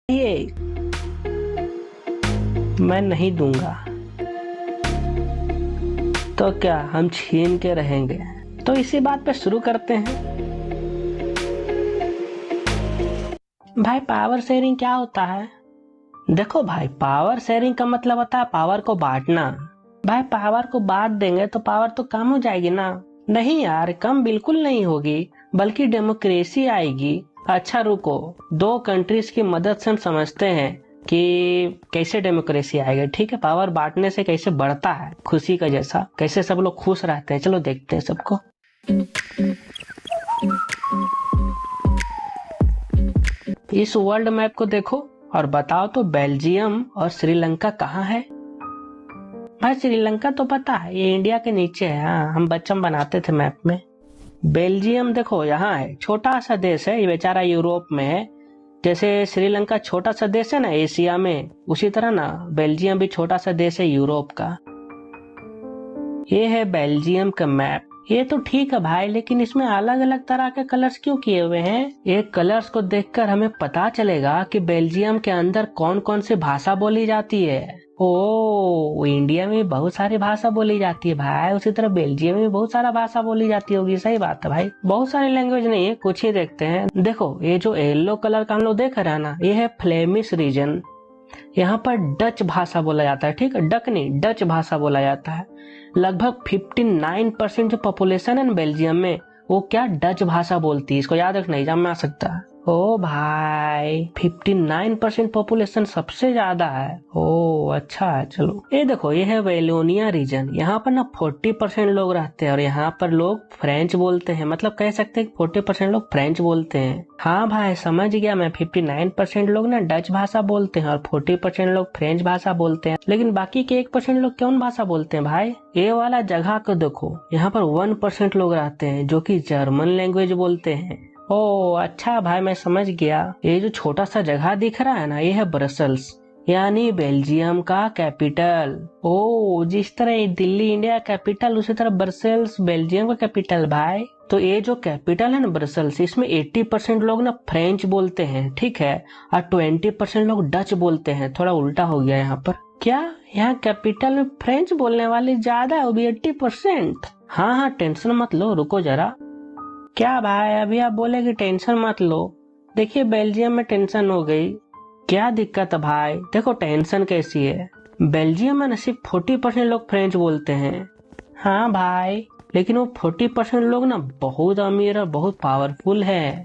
ये मैं नहीं दूंगा तो क्या हम छीन के रहेंगे। तो इसी बात पे शुरू करते हैं। भाई पावर शेयरिंग क्या होता है? देखो भाई, पावर शेयरिंग का मतलब होता है पावर को बांटना। भाई पावर को बांट देंगे तो पावर तो कम हो जाएगी ना। नहीं यार, कम बिल्कुल नहीं होगी, बल्कि डेमोक्रेसी आएगी। अच्छा रुको, दो कंट्रीज की मदद से हम समझते हैं कि कैसे डेमोक्रेसी आएगा। ठीक है, पावर बांटने से कैसे बढ़ता है खुशी का जैसा, कैसे सब लोग खुश रहते हैं। चलो देखते हैं सबको। इस वर्ल्ड मैप को देखो और बताओ तो बेल्जियम और श्रीलंका कहाँ है? भाई श्रीलंका तो पता है, ये इंडिया के नीचे है। हाँ, हम बच्चम बनाते थे मैप में। बेल्जियम देखो यहाँ है, छोटा सा देश है, ये बेचारा यूरोप में है। जैसे श्रीलंका छोटा सा देश है ना एशिया में, उसी तरह ना बेल्जियम भी छोटा सा देश है यूरोप का। ये है बेल्जियम का मैप। ये तो ठीक है भाई, लेकिन इसमें अलग अलग तरह के कलर्स क्यों किए हुए हैं? ये कलर्स को देखकर हमें पता चलेगा कि बेल्जियम के अंदर कौन कौन सी भाषा बोली जाती है। ओ, इंडिया में बहुत सारी भाषा बोली जाती है भाई, उसी तरह बेल्जियम में बहुत सारा भाषा बोली जाती होगी। सही बात है भाई, बहुत सारी लैंग्वेज नहीं है, कुछ ही देखते हैं। देखो ये जो येलो कलर का हम लोग देख रहे हैं ना, ये है फ्लेमिश रीजन। यहाँ पर डच भाषा बोला जाता है। ठीक है, डक नहीं, डच भाषा बोला जाता है। लगभग 59% जो पॉपुलेशन है ना बेल्जियम में, वो क्या डच भाषा बोलती है। इसको याद रखना, एग्जाम में आ सकता है। ओ भाई, 59% पॉपुलेशन सबसे ज्यादा है। ओ अच्छा है, चलो। ये देखो, ये है वेलोनिया रीजन। यहाँ पर ना 40% लोग रहते हैं और यहाँ पर लोग फ्रेंच बोलते हैं। मतलब कह सकते हैं 40% लोग फ्रेंच बोलते हैं। हाँ भाई समझ गया मैं, 59% लोग ना डच भाषा बोलते हैं और 40% लोग फ्रेंच भाषा बोलते हैं। लेकिन बाकी के 1% लोग कौन भाषा बोलते हैं भाई? ये वाला जगह को देखो, यहाँ पर 1% लोग रहते हैं जो कि जर्मन लैंग्वेज बोलते हैं। ओ अच्छा भाई, मैं समझ गया। ये जो छोटा सा जगह दिख रहा है ना, ये है ब्रसल्स, यानी बेल्जियम का कैपिटल। ओ, जिस तरह ये दिल्ली इंडिया कैपिटल, उसी तरह ब्रसल्स बेल्जियम का कैपिटल भाई। तो ये जो कैपिटल है ना ब्रसल्स, इसमें 80% लोग ना फ्रेंच बोलते हैं। ठीक है, और 20% लोग डच बोलते हैं। थोड़ा उल्टा हो गया यहाँ पर। क्या यहाँ कैपिटल में फ्रेंच बोलने वाले ज्यादा है, वो भी 80%? हाँ हाँ, टेंशन मत लो, रुको जरा। क्या भाई, अभी आप बोले कि टेंशन मत लो। देखिए बेल्जियम में टेंशन हो गई। क्या दिक्कत है भाई? देखो टेंशन कैसी है। बेल्जियम में न सिर्फ 40% लोग फ्रेंच बोलते हैं। हाँ भाई, लेकिन वो 40% लोग ना बहुत अमीर और बहुत पावरफुल है।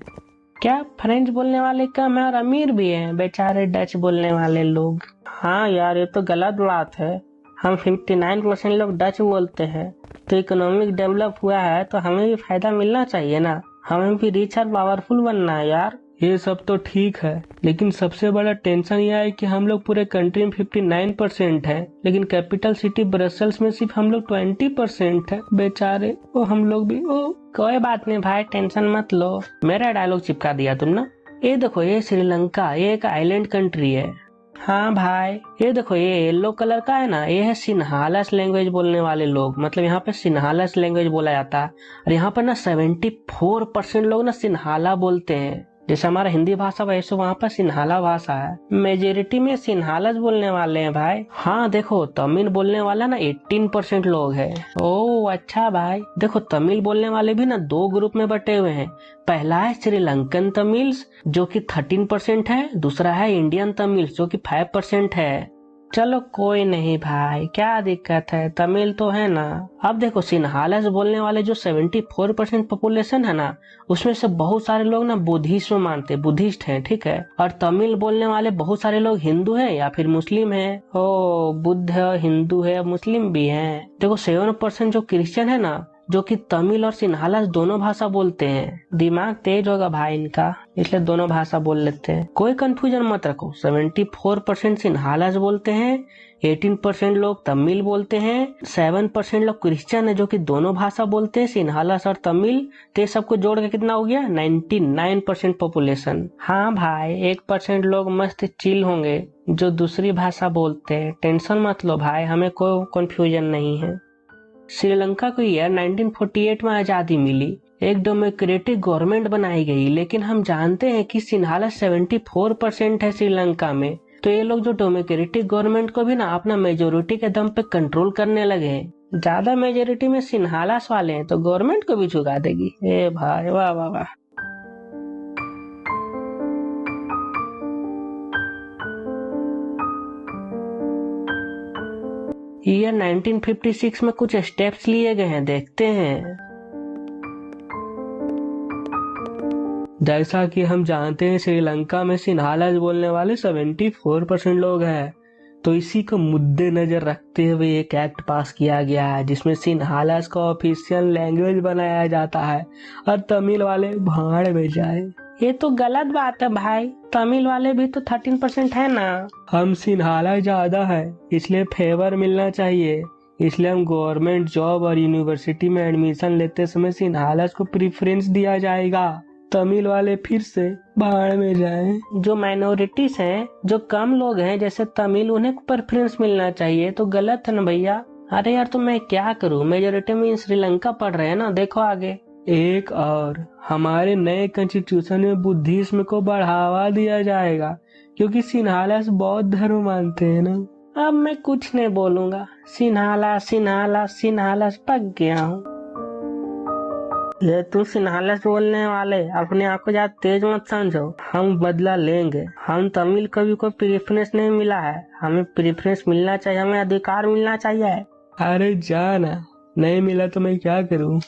क्या फ्रेंच बोलने वाले कम है और अमीर भी है बेचारे डच बोलने वाले लोग? हाँ यार, ये तो गलत बात है। हम 59% लोग डच बोलते हैं, तो इकोनॉमिक डेवलप हुआ है तो हमें भी फायदा मिलना चाहिए ना। हमें भी रिच और पावरफुल बनना है यार। ये सब तो ठीक है, लेकिन सबसे बड़ा टेंशन यह है कि हम लोग पूरे कंट्री में 59% है, लेकिन कैपिटल सिटी ब्रसल्स में सिर्फ हम लोग 20% है। बेचारे, वो हम लोग भी। ओ कोई बात नहीं भाई, टेंशन मत लो। मेरा डायलॉग चिपका दिया तुम ना। ये देखो, ये श्रीलंका, ये एक आइलैंड कंट्री है। हाँ भाई, ये देखो, ये येलो कलर का है ना, ये है सिन्हालस लैंग्वेज बोलने वाले लोग। मतलब यहाँ पे सिन्हालस लैंग्वेज बोला जाता है। और यहाँ पर ना 74% लोग ना सिन्हाला बोलते हैं। जैसे हमारा हिंदी भाषा वैसे वहाँ पर सिन्हाला भाषा है। मेजोरिटी में सिन्हालस बोलने वाले हैं भाई। हाँ देखो, तमिल बोलने वाला ना 18% लोग है। ओ अच्छा भाई, देखो तमिल बोलने वाले भी ना दो ग्रुप में बटे हुए हैं। पहला है श्रीलंकन तमिल्स जो कि 13% है, दूसरा है इंडियन तमिल्स जो कि 5% है। चलो कोई नहीं भाई, क्या दिक्कत है, तमिल तो है ना। अब देखो, सिन्हालस बोलने वाले जो 74% पॉपुलेशन है ना, उसमें से बहुत सारे लोग ना बुद्धिस्ट में मानते, बुद्धिस्ट हैं। ठीक है, और तमिल बोलने वाले बहुत सारे लोग हिंदू हैं या फिर मुस्लिम हैं। ओ, बुद्ध हिंदू है, मुस्लिम भी हैं। देखो 7% जो क्रिश्चियन है ना, जो कि तमिल और सिन्हालस दोनों भाषा बोलते हैं। दिमाग तेज होगा भाई इनका, इसलिए दोनों भाषा बोल लेते हैं। कोई कंफ्यूजन मत रखो, 74% सिन्हालस बोलते हैं, 18% लोग तमिल बोलते हैं, 7% लोग क्रिश्चियन है जो कि दोनों भाषा बोलते हैं, सिन्हालस और तमिल। तो सबको जोड़ के कितना हो गया? 99% पॉपुलेशन। हाँ भाई, 1% लोग मस्त चिल होंगे जो दूसरी भाषा बोलते हैं। टेंशन मत लो भाई, हमें कोई कंफ्यूजन नहीं है। श्रीलंका को ईयर 1948 में आजादी मिली। एक डेमोक्रेटिक गवर्नमेंट बनाई गई, लेकिन हम जानते हैं कि सिन्हाला 74% है श्रीलंका में। तो ये लोग जो डेमोक्रेटिक गवर्नमेंट को भी ना अपना मेजोरिटी के दम पे कंट्रोल करने लगे हैं। ज्यादा मेजोरिटी में सिन्हालास वाले हैं तो गवर्नमेंट को भी झुका देगी। ए भाई वाह वाह वाह। ईयर 1956 में कुछ स्टेप्स लिए गए हैं, देखते हैं। जैसा कि हम जानते हैं श्रीलंका में सिन्हालास बोलने वाले 74% लोग हैं। तो इसी को मुद्दे नजर रखते हुए एक एक्ट पास किया गया है जिसमें सिन्हालास को ऑफिशियल लैंग्वेज बनाया जाता है और तमिल वाले भाड़ में जाए। ये तो गलत बात है भाई, तमिल वाले भी तो 13% है ना। हम सिन्हाला ज्यादा है इसलिए फेवर मिलना चाहिए, इसलिए हम गवर्नमेंट जॉब और यूनिवर्सिटी में एडमिशन लेते समय सिन्हालास को प्रेफरेंस दिया जाएगा। तमिल वाले फिर से भाड़ में जाएं। जो माइनॉरिटीज हैं, जो कम लोग हैं जैसे तमिल, उन्हें प्रेफरेंस मिलना चाहिए। तो गलत है ना भैया। अरे यार तो मैं क्या करूं, मेजोरिटी में श्रीलंका पढ़ रहे हैं ना, देखो आगे। एक और हमारे नए कॉन्स्टिट्यूशन में बुद्धिज्म को बढ़ावा दिया जाएगा क्योंकि सिन्हालास बौद्ध धर्म मानते हैं ना। अब मैं कुछ नहीं बोलूंगा, सिन्हालास सिन्हालास सिन्हालास पक गया हूँ। ये तू सिन्हालास बोलने वाले अपने आप को ज्यादा तेज मत समझो, हम बदला लेंगे। हम तमिल कवि को प्रेफरेंस नहीं मिला है, हमें प्रेफरेंस मिलना चाहिए, हमें अधिकार मिलना चाहिए। अरे जाना, नहीं मिला तो मैं क्या करूं।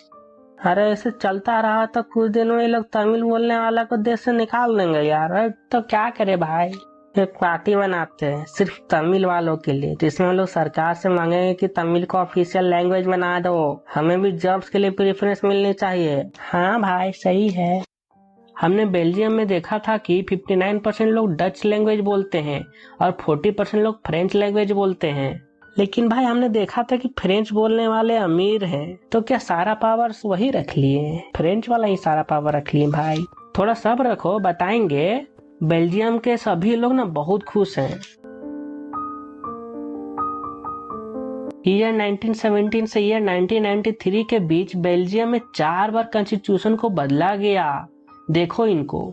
अरे ऐसे चलता रहा तो कुछ दिनों में ये लोग तमिल बोलने वाला को देश से निकाल देंगे यार। अरे तो क्या करे भाई, एक पार्टी बनाते हैं सिर्फ तमिल वालों के लिए, जिसमें हम लोग सरकार से मांगेंगे कि तमिल को ऑफिशियल लैंग्वेज बना दो, हमें भी जॉब्स के लिए प्रेफरेंस मिलनी चाहिए। हाँ भाई सही है। हमने बेल्जियम में देखा था कि 59% लोग डच लैंग्वेज बोलते हैं और 40% लोग फ्रेंच लैंग्वेज बोलते हैं। लेकिन भाई हमने देखा था कि फ्रेंच बोलने वाले अमीर हैं, तो क्या सारा पावर वही रख लिए, फ्रेंच वाला ही सारा पावर रख लिए। भाई थोड़ा सब्र रखो, बताएंगे। बेल्जियम के सभी लोग ना बहुत खुश हैं। ईयर 1917 से ईयर 1993 के बीच बेल्जियम में 4 बार कॉन्स्टिट्यूशन को बदला गया। देखो इनको।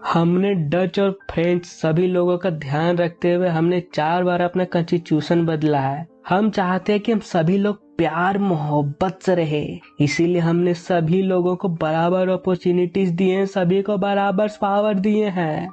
हमने डच और फ्रेंच सभी लोगों का ध्यान रखते हुए हमने 4 बार अपना कॉन्स्टिट्यूशन बदला है। हम चाहते हैं कि हम सभी लोग प्यार मोहब्बत से रहे, इसीलिए हमने सभी लोगों को बराबर अपॉर्चुनिटीज दिए हैं, सभी को बराबर पावर दिए हैं।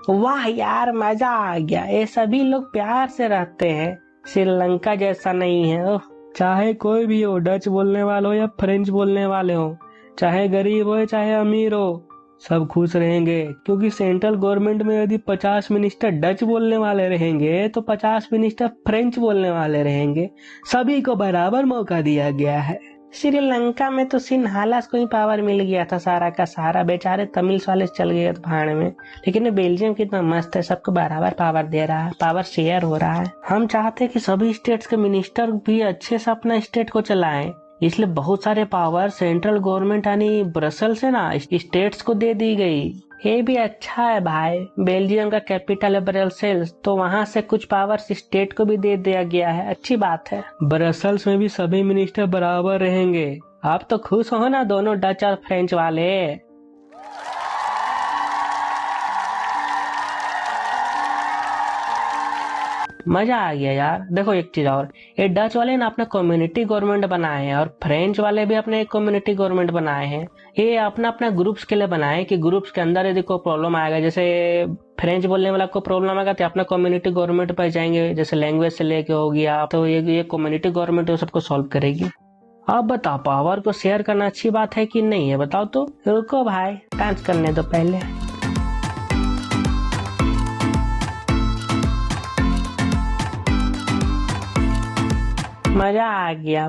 वाह यार मजा आ गया, ये सभी लोग प्यार से रहते हैं, श्रीलंका जैसा नहीं है। चाहे कोई भी हो, डच बोलने वाले हो या फ्रेंच बोलने वाले हो, चाहे गरीब हो चाहे अमीर हो, सब खुश रहेंगे। क्योंकि सेंट्रल गवर्नमेंट में यदि 50 मिनिस्टर डच बोलने वाले रहेंगे तो 50 मिनिस्टर फ्रेंच बोलने वाले रहेंगे, सभी को बराबर मौका दिया गया है। श्रीलंका में तो सिन्हालास को ही पावर मिल गया था सारा का सारा, बेचारे तमिल वाले चल गए भाड़ में। लेकिन ये बेल्जियम कितना मस्त है, सबको बराबर पावर दे रहा है, पावर शेयर हो रहा है। हम चाहते हैं कि सभी स्टेट्स के मिनिस्टर भी अच्छे से अपना स्टेट को चलाएं, इसलिए बहुत सारे पावर सेंट्रल गवर्नमेंट यानी ब्रसेल से ना स्टेट्स को दे दी गई। ये भी अच्छा है भाई, बेल्जियम का कैपिटल है ब्रसेल्स, तो वहाँ से कुछ पावर स्टेट को भी दे दिया गया है, अच्छी बात है। ब्रसेल्स में भी सभी मिनिस्टर बराबर रहेंगे। आप तो खुश हो ना दोनों डच और फ्रेंच वाले। मजा आ गया यार। देखो एक चीज और, ये डच वाले ना अपना कम्युनिटी गवर्नमेंट बनाए हैं और फ्रेंच वाले भी अपने एक कम्युनिटी गवर्नमेंट बनाए हैं। ये अपना अपना ग्रुप्स के लिए बनाए कि ग्रुप्स के अंदर यदि कोई प्रॉब्लम आएगा, जैसे फ्रेंच बोलने वाला को प्रॉब्लम आएगा तो अपना कम्युनिटी गवर्नमेंट पर जाएंगे, जैसे लैंग्वेज से लेके हो गया, तो ये कम्युनिटी गवर्नमेंट सबको सॉल्व करेगी। अब बताओ पावर को शेयर करना अच्छी बात है कि नहीं है, बताओ तो। रुको भाई डांस करने दो पहले। मजा आ गया।